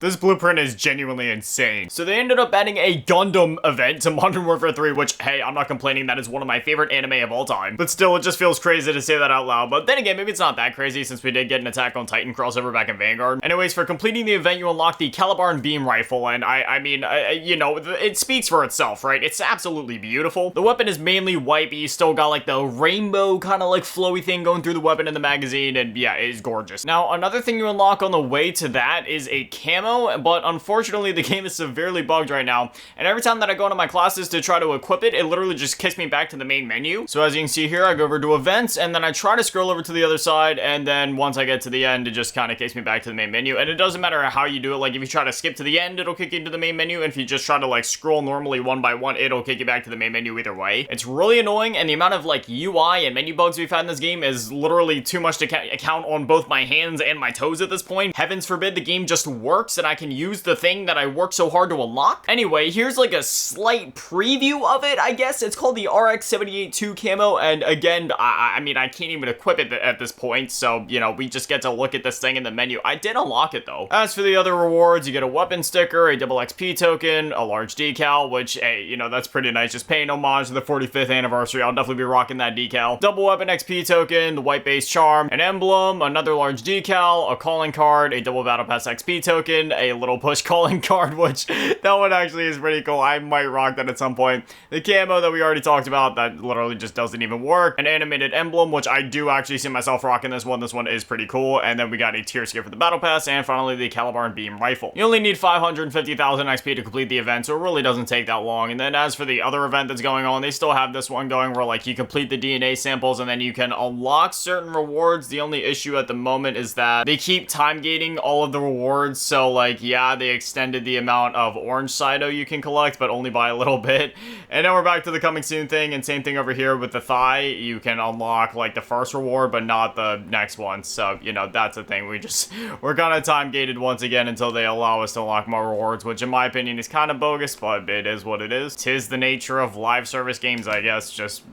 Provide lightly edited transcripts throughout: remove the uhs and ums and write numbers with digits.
This blueprint is genuinely insane. So they ended up adding a Gundam event to Modern Warfare 3, which, hey, I'm not complaining. That is one of my favorite anime of all time. But still, it just feels crazy to say that out loud. But then again, maybe it's not that crazy since we did get an Attack on Titan crossover back in Vanguard. Anyways, for completing the event, you unlock the Calibar beam rifle. And I mean, you know, it speaks for itself, right? It's absolutely beautiful. The weapon is mainly white, but you still got like the rainbow kind of like flowy thing going through the weapon in the magazine. And yeah, it is gorgeous. Now, another thing you unlock on the way to that is a camo. But unfortunately the game is severely bugged right now, and every time that I go into my classes to try to equip it, it literally just kicks me back to the main menu. So as you can see here, I go over to events, and then I try to scroll over to the other side, and then once I get to the end, it just kind of kicks me back to the main menu. And it doesn't matter how you do it. Like if you try to skip to the end, it'll kick you to the main menu, and if you just try to like scroll normally one by one, it'll kick you back to the main menu either way. It's really annoying, and the amount of like UI and menu bugs we've had in this game is literally too much to count on both my hands and my toes at this point. Heavens forbid the game just works and I can use the thing that I worked so hard to unlock. Anyway, here's like a slight preview of it, I guess. It's called the RX-78-2 camo, and again, I mean, I can't even equip it at this point, so, you know, we just get to look at this thing in the menu. I did unlock it, though. As for the other rewards, you get a weapon sticker, a double XP token, a large decal, which, hey, you know, that's pretty nice. Just paying homage to the 45th anniversary. I'll definitely be rocking that decal. Double weapon XP token, the white base charm, an emblem, another large decal, a calling card, a double battle pass XP token, a little push calling card, which that one actually is pretty cool. I might rock that at some point. The camo that we already talked about, that literally just doesn't even work. An animated emblem, which I do actually see myself rocking this one. This one is pretty cool. And then we got a tier skip for the battle pass, and finally the Calibar beam rifle. You only need 550,000 XP to complete the event, so it really doesn't take that long. And then as for the other event that's going on, they still have this one going where like you complete the DNA samples and then you can unlock certain rewards. The only issue at the moment is that they keep time gating all of the rewards, so like yeah, they extended the amount of orange Cyto you can collect, but only by a little bit. And then we're back to the coming soon thing, and same thing over here with the thigh. You can unlock like the first reward, but not the next one. So, you know, that's the thing. We're kind of time gated once again until they allow us to unlock more rewards, which in my opinion is kind of bogus, but it is what it is. 'Tis the nature of live service games, I guess. Just,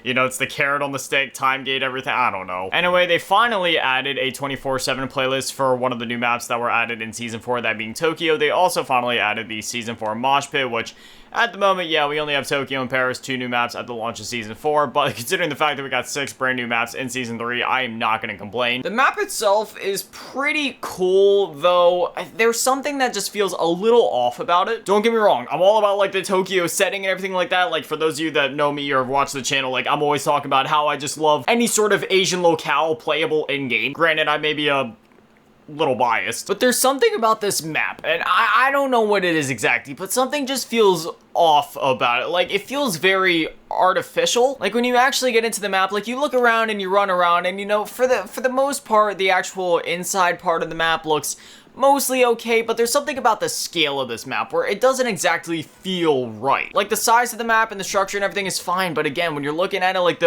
you know, it's the carrot on the stick, time gate, everything. I don't know. Anyway, they finally added a 24/7 playlist for one of the new maps that were added in Season 4, that being Tokyo. They also finally added the Season 4 Mosh Pit, which at the moment, yeah, we only have Tokyo and Paris, 2 new maps at the launch of Season 4, but considering the fact that we got 6 brand new maps in Season 3, I am not going to complain. The map itself is pretty cool, though there's something that just feels a little off about it. Don't get me wrong, I'm all about, like, the Tokyo setting and everything like that. Like, for those of you that know me or have watched the channel, like, I'm always talking about how I just love any sort of Asian locale playable in-game. Granted, I may be a little biased, but there's something about this map, and I don't know what it is exactly, but something just feels off about it. Like, it feels very artificial. Like, when you actually get into the map, like, you look around and you run around, and, you know, for the most part, the actual inside part of the map looks mostly okay, but there's something about the scale of this map where it doesn't exactly feel right. Like, the size of the map and the structure and everything is fine, but again, when you're looking at it, like,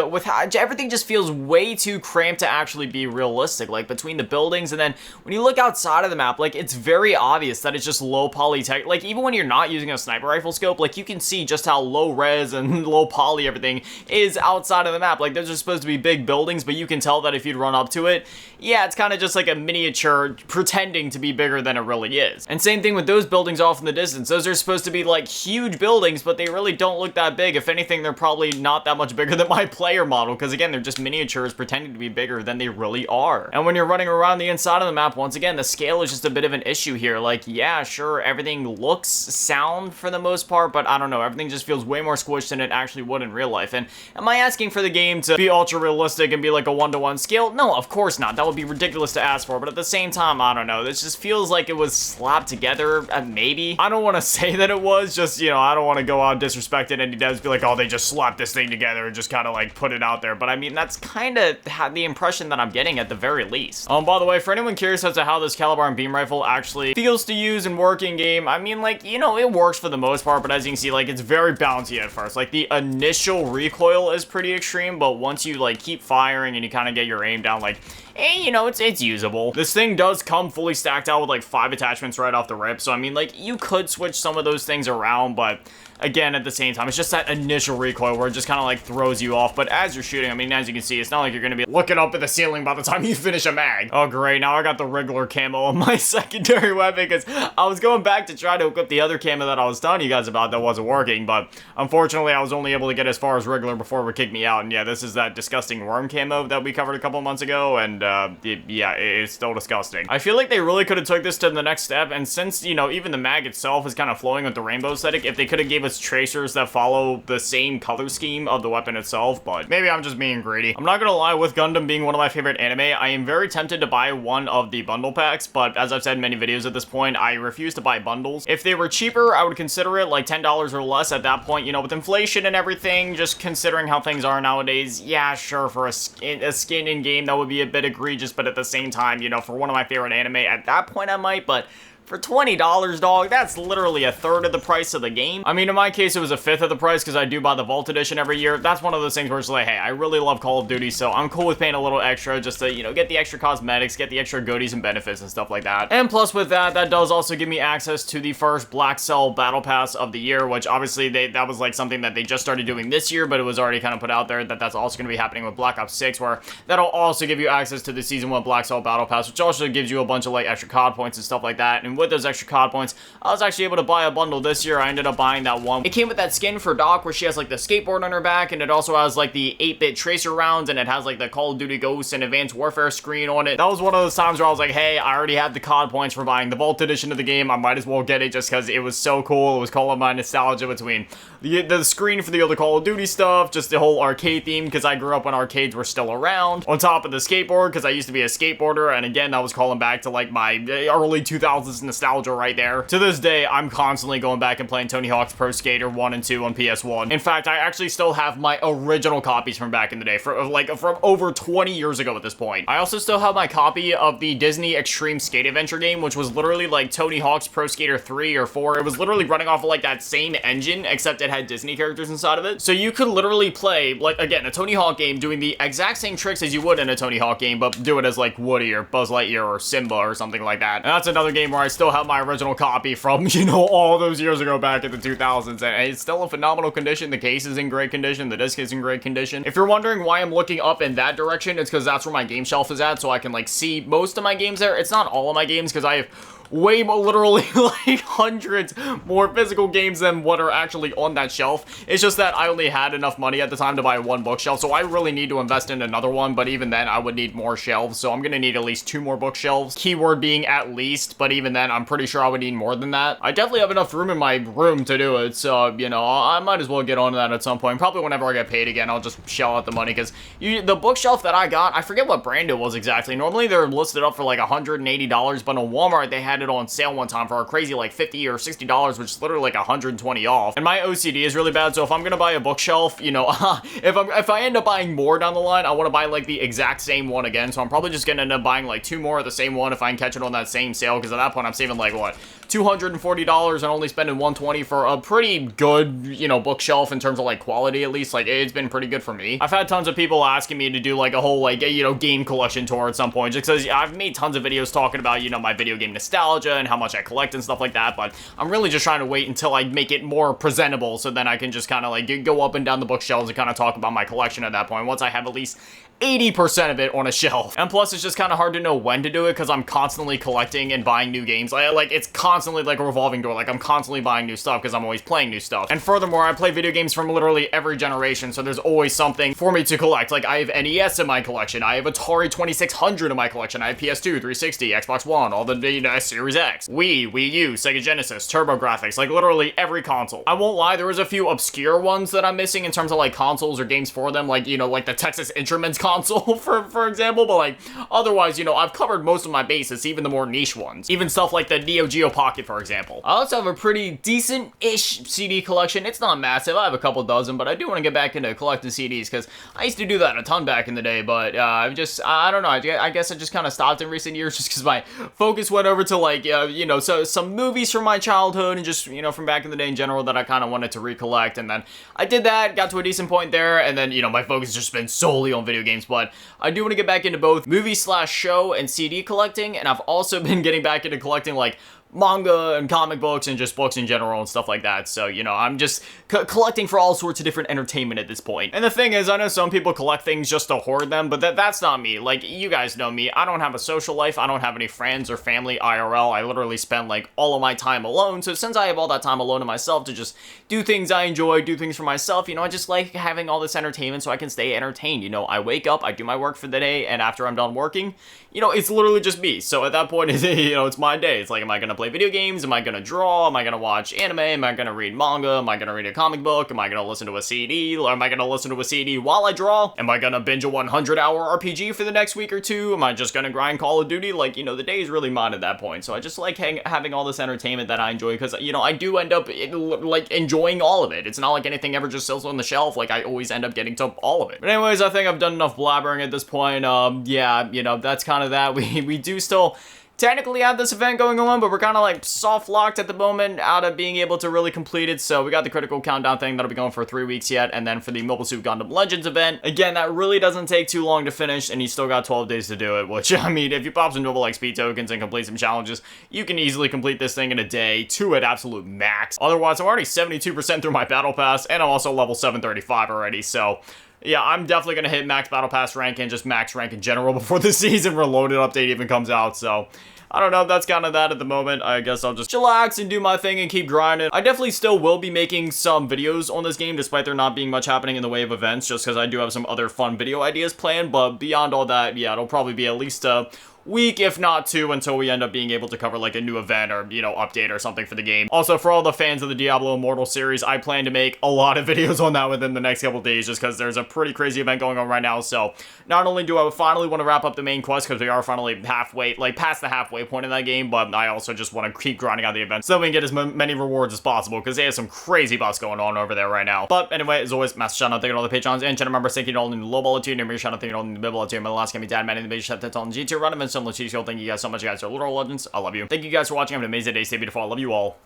everything just feels way too cramped to actually be realistic. Like, between the buildings, and then when you look outside of the map, like, it's very obvious that it's just low poly tech. Like, even when you're not using a sniper rifle scope, like, you can see just how low res and low poly everything is outside of the map. Like, there's just supposed to be big buildings, but you can tell that if you'd run up to it, yeah, it's kind of just like a miniature pretending to be bigger than it really is. And same thing with those buildings off in the distance. Those are supposed to be like huge buildings, but they really don't look that big. If anything, they're probably not that much bigger than my player model, because again, they're just miniatures pretending to be bigger than they really are. And when you're running around the inside of the map, once again, the scale is just a bit of an issue here. Like, yeah, sure, everything looks sound for the most part, but I don't know, everything just feels way more squished than it actually would in real life. And am I asking for the game to be ultra realistic and be like a 1-to-1 scale? No, of course not. That would be ridiculous to ask for, but at the same time, I don't know, this just feels like it was slapped together, maybe. I don't want to say that it was, just, you know, I don't want to go out disrespected and he does be like, oh, they just slapped this thing together and just kind of like put it out there, but I mean, that's kind of the impression that I'm getting at the very least. By the way, for anyone curious as to how this Calibar and beam rifle actually feels to use and work in game, I mean, like, you know, it works for the most part, but as you can see, like, it's very bouncy at first. Like, the initial recoil is pretty extreme, but once you like keep firing and you kind of get your aim down, like, you know, it's usable. This thing does come fully stacked out with like 5 attachments right off the rip, so I mean, like, you could switch some of those things around, but again, at the same time, it's just that initial recoil where it just kind of like throws you off. But as you're shooting, I mean, as you can see, it's not like you're going to be looking up at the ceiling by the time you finish a mag. Oh, great. Now I got the Wriggler camo on my secondary weapon because I was going back to try to equip the other camo that I was telling you guys about that wasn't working. But unfortunately, I was only able to get as far as Wriggler before it would kick me out. And yeah, this is that disgusting worm camo that we covered a couple months ago. And yeah, it's still disgusting. I feel like they really could have took this to the next step. And since, you know, even the mag itself is kind of flowing with the rainbow aesthetic, if they could have gave us tracers that follow the same color scheme of the weapon itself, but maybe I'm just being greedy. I'm not gonna lie, with Gundam being one of my favorite anime, I am very tempted to buy one of the bundle packs, but as I've said in many videos at this point, I refuse to buy bundles. If they were cheaper, I would consider it, like $10 or less at that point. You know, with inflation and everything, just considering how things are nowadays, yeah, sure, for a skin in-game, that would be a bit egregious, but at the same time, you know, for one of my favorite anime, at that point I might, but for $20, dog, that's literally a third of the price of the game. I mean, in my case, it was a fifth of the price because I do buy the Vault Edition every year. That's one of those things where it's like, hey, I really love Call of Duty, so I'm cool with paying a little extra just to, you know, get the extra cosmetics, get the extra goodies and benefits and stuff like that. And plus with that, that does also give me access to the first Black Cell Battle Pass of the year, which obviously that was like something that they just started doing this year, but it was already kind of put out there that that's also going to be happening with Black Ops 6, where that'll also give you access to the Season 1 Black Cell Battle Pass, which also gives you a bunch of like extra COD points and stuff like that. And with those extra COD points, I was actually able to buy a bundle this year. I ended up buying that one. It came with that skin for Doc where she has like the skateboard on her back, and it also has like the 8-bit tracer rounds, and it has like the Call of Duty Ghosts and Advanced Warfare screen on it. That was one of those times where I was like, hey, I already have the COD points for buying the Vault Edition of the game. I might as well get it just because it was so cool. It was calling my nostalgia between the screen for the other Call of Duty stuff, just the whole arcade theme because I grew up when arcades were still around, on top of the skateboard because I used to be a skateboarder, and again, that was calling back to like my early 2000s nostalgia right there. To this day, I'm constantly going back and playing Tony Hawk's Pro Skater 1 and 2 on PS1. In fact, I actually still have my original copies from back in the day, from over 20 years ago at this point. I also still have my copy of the Disney Extreme Skate Adventure game, which was literally like Tony Hawk's Pro Skater 3 or 4. It was literally running off of like that same engine, except it had Disney characters inside of it. So you could literally play, like, again, a Tony Hawk game doing the exact same tricks as you would in a Tony Hawk game, but do it as like Woody or Buzz Lightyear or Simba or something like that. And that's another game where I still have my original copy from, you know, all those years ago back in the 2000s, and it's still in phenomenal condition. The case is in great condition, the disc is in great condition. If you're wondering why I'm looking up in that direction, it's because that's where my game shelf is at, so I can like see most of my games there. It's not all of my games because I have way more, literally like hundreds more physical games than what are actually on that shelf. It's just that I only had enough money at the time to buy one bookshelf, so I really need to invest in another one, but even then I would need more shelves, so I'm gonna need at least 2 more bookshelves, keyword being at least, but even then I'm pretty sure I would need more than that. I definitely have enough room in my room to do it, so you know, I might as well get on that at some point. Probably whenever I get paid again, I'll just shell out the money, because the bookshelf that I got, I forget what brand it was exactly. Normally they're listed up for like $180, but on Walmart they had it on sale one time for a crazy like $50 or $60, which is literally like $120 off. And my OCD is really bad, so if I'm gonna buy a bookshelf, you know, if I end up buying more down the line, I want to buy like the exact same one again. So I'm probably just gonna end up buying like 2 more of the same one if I can catch it on that same sale, because at that point I'm saving like what, $240 and only spending $120 for a pretty good, you know, bookshelf in terms of like quality. At least like it's been pretty good for me. I've had tons of people asking me to do like a whole like, you know, game collection tour at some point, just because I've made tons of videos talking about, you know, my video game nostalgia and how much I collect and stuff like that, but I'm really just trying to wait until I make it more presentable, so then I can just kind of like go up and down the bookshelves and kind of talk about my collection at that point, once I have at least 80% of it on a shelf. And plus, it's just kind of hard to know when to do it, because I'm constantly collecting and buying new games. Like, it's constantly like a revolving door. Like, I'm constantly buying new stuff because I'm always playing new stuff. And furthermore, I play video games from literally every generation, so there's always something for me to collect. Like, I have NES in my collection, I have Atari 2600 in my collection, I have PS2, 360, Xbox One, all the, you know, Series X, Wii U, Sega Genesis, TurboGrafx, like literally every console. I won't lie, there was a few obscure ones that I'm missing in terms of like consoles or games for them, like, you know, like the Texas Instruments console, for example, but like, otherwise, you know, I've covered most of my bases, even the more niche ones. Even stuff like the Neo Geo Pocket, for example. I also have a pretty decent-ish CD collection. It's not massive, I have a couple dozen, but I do want to get back into collecting CDs, because I used to do that a ton back in the day, but I don't know, I guess I just kind of stopped in recent years, just because my focus went over to like, you know, so some movies from my childhood and just, you know, from back in the day in general that I kind of wanted to recollect. And then I did that, got to a decent point there, and then, you know, my focus has just been solely on video games. But I do want to get back into both movie/show and CD collecting, and I've also been getting back into collecting, like, manga and comic books and just books in general and stuff like that. So, you know, I'm just collecting for all sorts of different entertainment at this point. And the thing is, I know some people collect things just to hoard them, but that's not me. Like, you guys know me. I don't have a social life. I don't have any friends or family IRL. I literally spend, like, all of my time alone. So since I have all that time alone to myself to just do things I enjoy, do things for myself, you know, I just like having all this entertainment so I can stay entertained. You know, I wake up, I do my work for the day, and after I'm done working, you know, it's literally just me. So at that point, you know, it's my day. It's like, am I gonna play video games? Am I gonna draw? Am I gonna watch anime? Am I gonna read manga? Am I gonna read a comic book? Am I gonna listen to a CD? Or am I gonna listen to a CD while I draw? Am I gonna binge a 100-hour RPG for the next week or two? Am I just gonna grind Call of Duty? Like, you know, the day is really mine at that point. So I just like having all this entertainment that I enjoy because, you know, I do end up, like, enjoying all of it. It's not like anything ever just sits on the shelf. Like, I always end up getting to all of it. But anyways, I think I've done enough blabbering at this point. Yeah, you know, that's kind of that. We do still technically have this event going on, but we're kind of like soft locked at the moment out of being able to really complete it. So we got the critical countdown thing that'll be going for 3 weeks yet, and then for the Mobile Suit Gundam Legends event, again, that really doesn't take too long to finish, and you still got 12 days to do it, which, I mean, if you pop some double XP tokens and complete some challenges, you can easily complete this thing in a day, 2 at absolute max. Otherwise, I'm already 72% through my battle pass, and I'm also level 735 already, so yeah, I'm definitely going to hit max battle pass rank and just max rank in general before the season reloaded update even comes out, so I don't know, that's kind of that at the moment. I guess I'll just chillax and do my thing and keep grinding. I definitely still will be making some videos on this game, despite there not being much happening in the way of events, just because I do have some other fun video ideas planned, but beyond all that, yeah, it'll probably be at least a week, if not 2, until we end up being able to cover like a new event or, you know, update or something for the game. Also, for all the fans of the Diablo Immortal series, I plan to make a lot of videos on that within the next couple days, just because there's a pretty crazy event going on right now. So not only do I finally want to wrap up the main quest, because we are finally halfway, like past the halfway point in that game, but I also just want to keep grinding out the event so we can get as many rewards as possible, because they have some crazy buffs going on over there right now. But anyway, as always, massive shout out, thank you to all the patrons and channel members. Thank you to all in the low ball tier, and shout out, thank you to all in the mid ball tier. My last game, Dad, man, in the base, shout out to all in the G tier, run and similar to you. Thank you guys so much, you guys are literal legends. I love you. Thank you guys for watching. Have an amazing day. Stay beautiful. I love you all.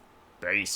Peace.